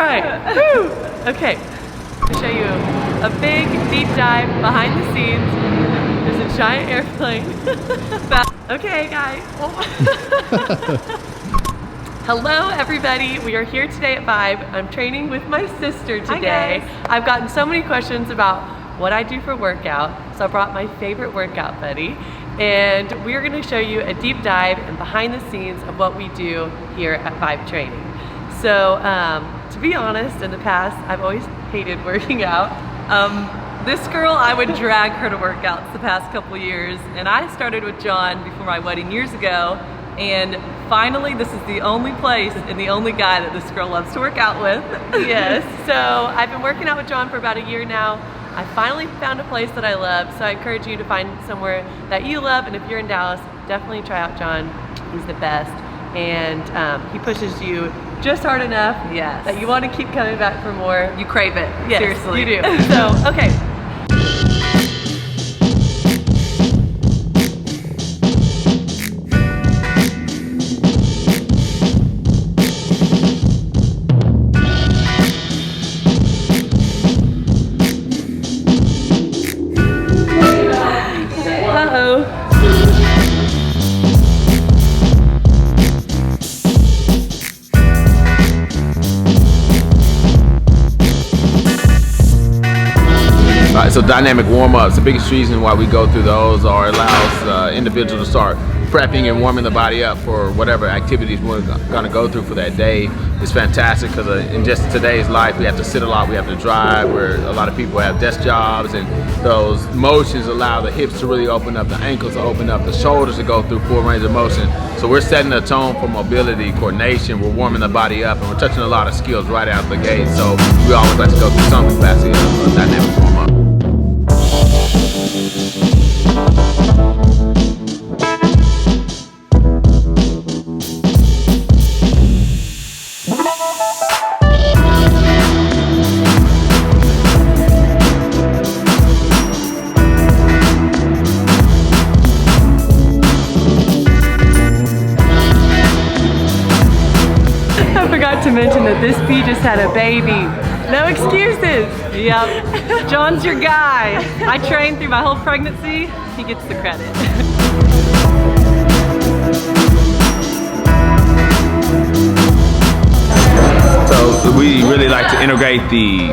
right. Woo. Okay, to show you a big deep dive behind the scenes. There's a giant airplane. Okay, guys. Hello, everybody. We are here today at VIVE. I'm training with my sister today. Hi, guys. I've gotten so many questions about what I do for workout, so I brought my favorite workout buddy, and we're going to show you a deep dive and behind the scenes of what we do here at VIVE Training. So, to be honest, in the past, I've always hated working out. This girl, I would drag her to workouts the past couple years, and I started with John before my wedding years ago, and finally this is the only place and the only guy that this girl loves to work out with. Yes, so I've been working out with John for about a year now. I finally found a place that I love, so I encourage you to find somewhere that you love, and if you're in Dallas, definitely try out John. He's the best, and he pushes you just hard enough that you want to keep coming back for more. You crave it. Yes, seriously. You do. So, okay. So dynamic warm-ups, the biggest reason why we go through those are it allows individuals to start prepping and warming the body up for whatever activities we're going to go through for that day. It's fantastic because in just today's life we have to sit a lot, we have to drive, where a lot of people have desk jobs, and those motions allow the hips to really open up, the ankles to open up, the shoulders to go through full range of motion. So we're setting the tone for mobility, coordination, we're warming the body up, and we're touching a lot of skills right out the gate. So we always like to go through some capacity of dynamic warm-up. I forgot to mention that this bee just had a baby. No excuses. Yep. John's your guy. I trained through my whole pregnancy. He gets the credit. So we really like to integrate the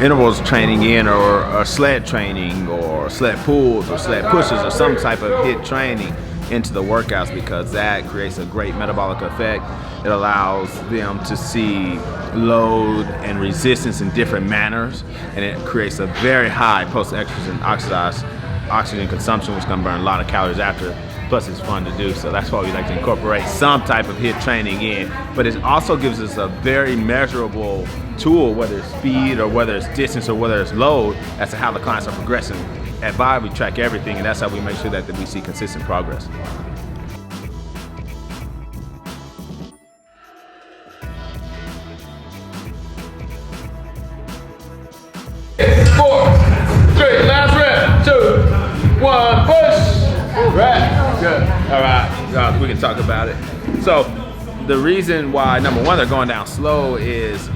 intervals training in, or sled training, or sled pulls, or sled pushes, or some type of HIIT training into the workouts, because that creates a great metabolic effect. It allows them to see load and resistance in different manners, and it creates a very high post-exercise oxygen consumption, which is going to burn a lot of calories after. Plus it's fun to do, so that's why we like to incorporate some type of HIIT training in. But it also gives us a very measurable tool, whether it's speed or whether it's distance or whether it's load, as to how the clients are progressing. At VIVE, we track everything, and that's how we make sure that we see consistent progress. Good. All right, we can talk about it. So the reason why, number one, they're going down slow is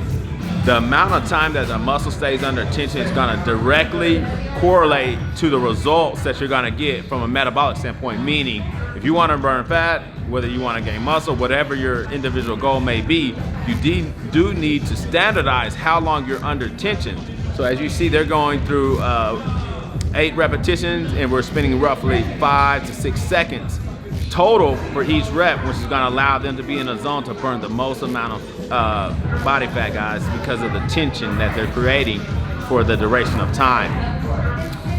the amount of time that the muscle stays under tension is going to directly correlate to the results that you're going to get from a metabolic standpoint. Meaning, if you want to burn fat, whether you want to gain muscle, whatever your individual goal may be, you do need to standardize how long you're under tension. So as you see, they're going through 8 repetitions, and we're spending roughly 5 to 6 seconds total for each rep, which is going to allow them to be in a zone to burn the most amount of body fat, guys, because of the tension that they're creating for the duration of time.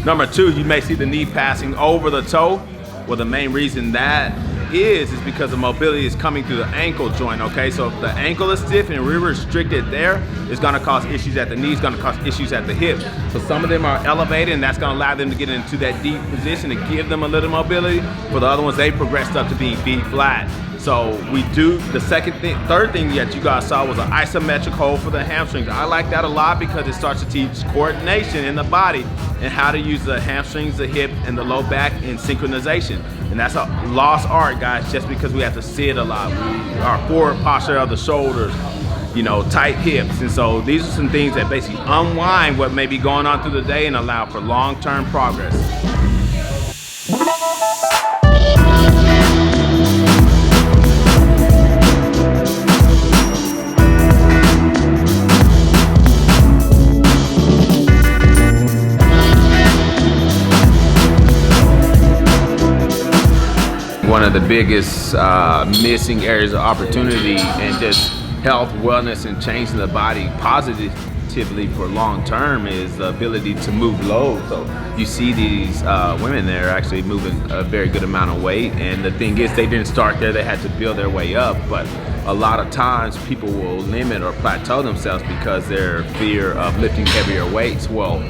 Number 2, you may see the knee passing over the toe. Well, the main reason that is because the mobility is coming through the ankle joint, okay? So if the ankle is stiff and we're restricted there, it's gonna cause issues at the knee, it's gonna cause issues at the hip. So some of them are elevated, and that's gonna allow them to get into that deep position and give them a little mobility. For the other ones, they progressed up to being B flat. So we do the third thing that you guys saw was an isometric hold for the hamstrings. I like that a lot because it starts to teach coordination in the body and how to use the hamstrings, the hip, and the low back in synchronization. And that's a lost art, guys, just because we have to sit a lot. Our forward posture of the shoulders, tight hips. And so these are some things that basically unwind what may be going on through the day and allow for long-term progress. One of the biggest missing areas of opportunity and just health, wellness, and changing the body positively for long term is the ability to move load. So you see these women there actually moving a very good amount of weight, and the thing is they didn't start there, they had to build their way up. But a lot of times people will limit or plateau themselves because their fear of lifting heavier weights. Well,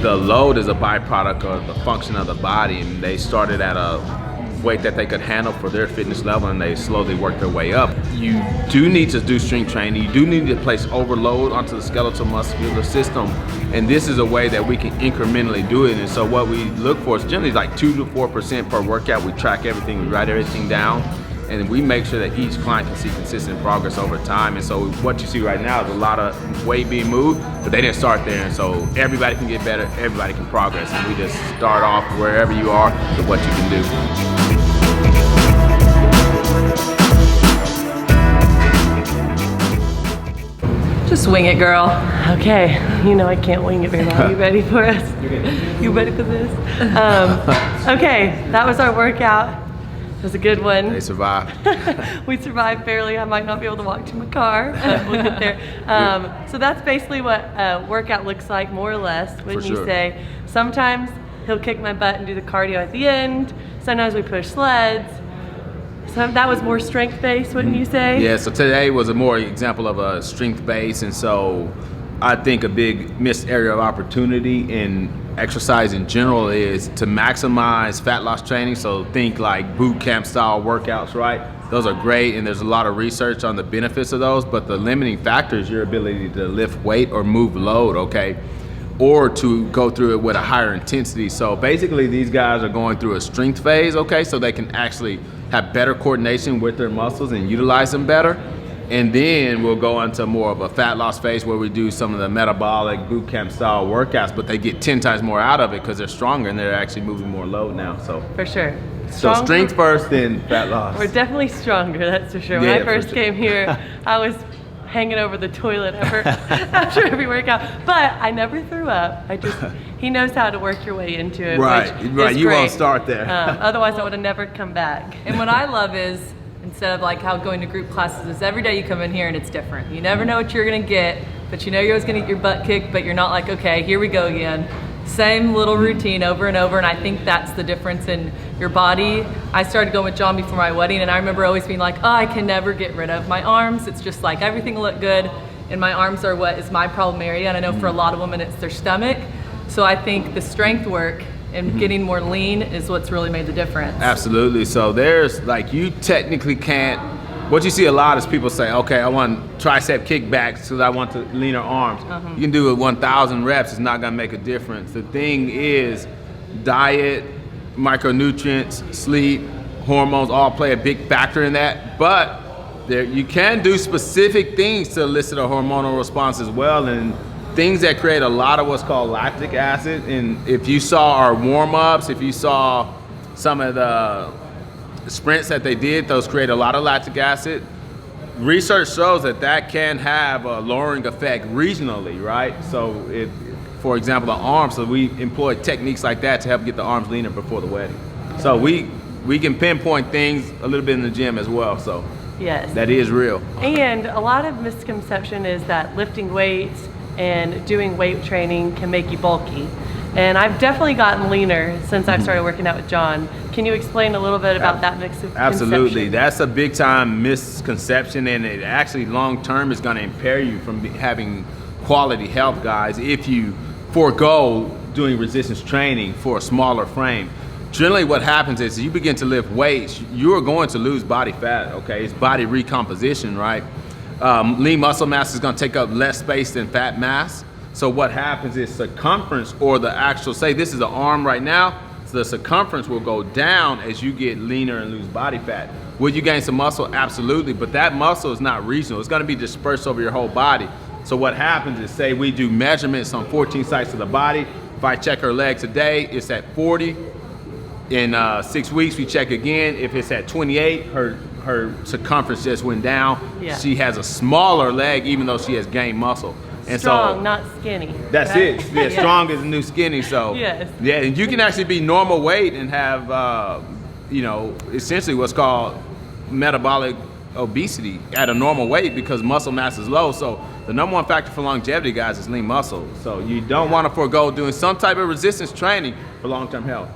the load is a byproduct of the function of the body, and they started at a weight that they could handle for their fitness level, and they slowly work their way up. You do need to do strength training. You do need to place overload onto the skeletal muscular system, and this is a way that we can incrementally do it. And so what we look for is generally like 2 to 4% per workout. We track everything, we write everything down, and we make sure that each client can see consistent progress over time. And so what you see right now is a lot of weight being moved, but they didn't start there. And so everybody can get better, everybody can progress, and we just start off wherever you are with what you can do. Just wing it, girl. Okay, I can't wing it very well. You ready for us? You ready for this? Okay, that was our workout. It was a good one. They survived. We survived barely. I might not be able to walk to my car, but we'll get there. So that's basically what a workout looks like, more or less, wouldn't you say? Sometimes he'll kick my butt and do the cardio at the end. Sometimes we push sleds. That was more strength-based, wouldn't you say? Yeah, so today was a more example of a strength-based, and so I think a big missed area of opportunity in exercise in general is to maximize fat loss training. So think like boot camp style workouts, right? Those are great, and there's a lot of research on the benefits of those, but the limiting factor is your ability to lift weight or move load, okay? Or to go through it with a higher intensity. So basically these guys are going through a strength phase, okay? So they can actually have better coordination with their muscles and utilize them better. And then we'll go into more of a fat loss phase where we do some of the metabolic boot camp style workouts, but they get 10 times more out of it because they're stronger and they're actually moving more load now. So for sure. So strength first, then fat loss. We're definitely stronger, that's for sure. When I first came here, I was hanging over the toilet after every workout, but I never threw up. He knows how to work your way into it. Right, which is you great. won't start there. Otherwise I would have never come back. And what I love is, instead of like how going to group classes is every day you come in here and it's different. You never know what you're gonna get, but you're always gonna get your butt kicked, but you're not like, okay, here we go again. Same little routine over and over, and I think that's the difference in your body. I started going with John before my wedding, and I remember always being like, oh, I can never get rid of my arms. It's just like everything will look good, and my arms are what is my problem area, and I know for a lot of women it's their stomach. So I think the strength work and getting more lean is what's really made the difference. Absolutely. So there's like, you technically can't, what you see a lot is people say, okay, I want tricep kickbacks because I want to leaner arms. You can do it 1,000 reps, it's not gonna make a difference. The thing is diet, micronutrients, sleep, hormones all play a big factor in that, but you can do specific things to elicit a hormonal response as well, and things that create a lot of what's called lactic acid. And if you saw our warm-ups, if you saw some of the sprints that they did, those create a lot of lactic acid. Research shows that can have a lowering effect regionally, right? So for example, the arms, so we employ techniques like that to help get the arms leaner before the wedding. So we can pinpoint things a little bit in the gym as well, so yes, that is real. And a lot of misconception is that lifting weights and doing weight training can make you bulky. And I've definitely gotten leaner since I've started working out with John. Can you explain a little bit about that misconception? Absolutely, that's a big time misconception, and it actually long term is going to impair you from having quality health, guys, if you forego doing resistance training for a smaller frame. Generally what happens is you begin to lift weights, you're going to lose body fat, okay? It's body recomposition, right? Lean muscle mass is going to take up less space than fat mass. So what happens is circumference, or the actual, say this is an arm right now, the circumference will go down as you get leaner and lose body fat. Will you gain some muscle? Absolutely, but that muscle is not regional. It's gonna be dispersed over your whole body. So what happens is, say we do measurements on 14 sites of the body. If I check her leg today, it's at 40. In 6 weeks, we check again. If it's at 28, her circumference just went down. Yeah. She has a smaller leg, even though she has gained muscle. And Strong, so, not skinny. that's right? it. Yeah, strong is the new skinny. So Yes. yeah, and you can actually be normal weight and have essentially what's called metabolic obesity at a normal weight because muscle mass is low. So the number one factor for longevity, guys, is lean muscle. So you don't want to forego doing some type of resistance training for long-term health.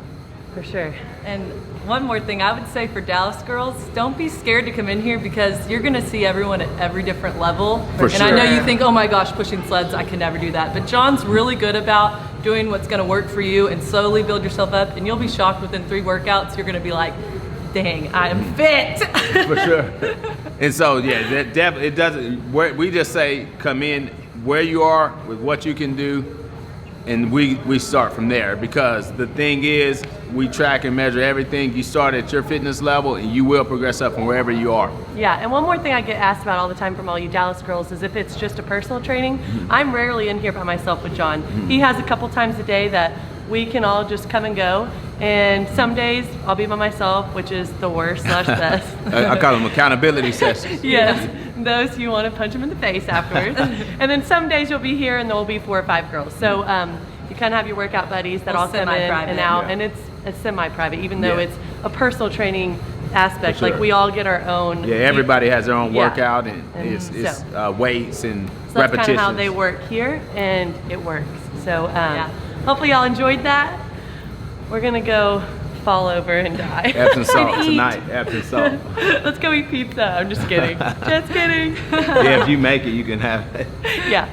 For sure. And one more thing I would say for Dallas girls, don't be scared to come in here because you're gonna see everyone at every different level. For and I sure. know you think, oh my gosh, pushing sleds, I can never do that. But John's really good about doing what's gonna work for you and slowly build yourself up. And you'll be shocked within 3 workouts, you're gonna be like, dang, I am fit. For sure. And so, yeah, that definitely, it doesn't, we just say come in where you are with what you can do, and we start from there, because the thing is, we track and measure everything. You start at your fitness level and you will progress up from wherever you are. Yeah, and one more thing I get asked about all the time from all you Dallas girls is if it's just a personal training. I'm rarely in here by myself with John. He has a couple times a day that we can all just come and go. And some days I'll be by myself, which is the worst / best. I call them accountability sessions. Yes, those you want to punch them in the face afterwards. And then some days you'll be here and there'll be 4 or 5 girls. So you kind of have your workout buddies that Well, all come in semi-private. and out, Yeah. and it's semi-private, even though Yeah. it's a personal training aspect. For sure. Like we all get our own. Yeah, everybody has their own Yeah. workout, and And it's so- weights and So that's repetitions. kind of how they work here, and it works. So hopefully y'all enjoyed that. We're gonna go fall over and die. Epsom salt And eat. tonight. Epsom salt. Let's go eat pizza. I'm just kidding. Just kidding. Yeah, if you make it, you can have it. Yeah.